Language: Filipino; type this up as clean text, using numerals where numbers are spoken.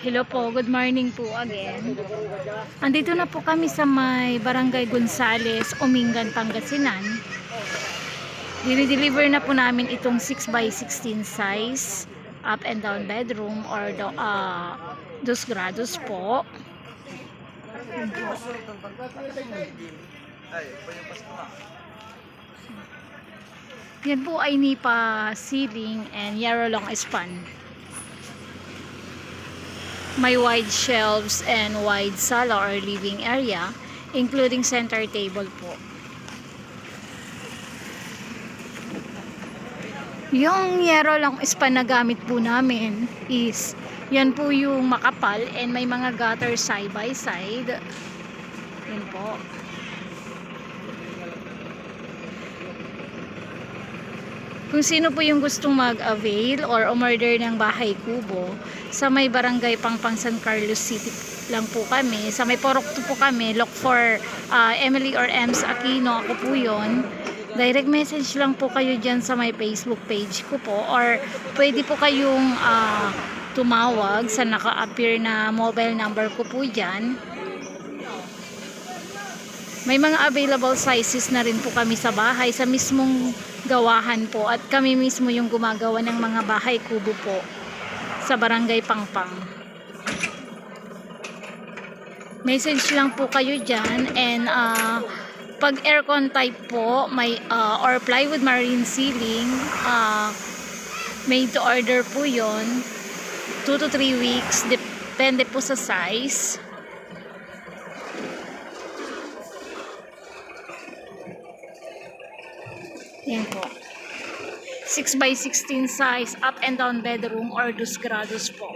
Hello po, good morning po again. Andito na po kami sa may Barangay Gonzales, Umingan, Pangasinan. Dinideliver na po namin itong 6x16 size up and down bedroom or 2 grados po. Yan po ay nipa ceiling and yarolong span. May wide shelves and wide sala or living area, including center table po. Yung yero lang span na gamit po namin is, yan po yung makapal and may mga gutter side by side. Yan po. Kung sino po yung gustong mag-avail or umorder ng bahay kubo, sa may barangay Pangpang San Carlos City lang po kami. Sa may Porok 2 po kami, look for Emily or Ems Aquino, ako po yun. Direct message lang po kayo dyan sa may Facebook page ko po, or pwede po kayong tumawag sa naka-appear na mobile number ko po dyan. May mga available sizes na rin po kami sa bahay, sa mismong gawahan po, at kami mismo yung gumagawa ng mga bahay kubo po sa barangay Pangpang. Message lang po kayo dyan, and pag aircon type po, may or plywood marine ceiling, made to order po yon, 2 to 3 weeks, depende po sa size. Yan po. 6x16 size up and down bedroom or 2 grados po.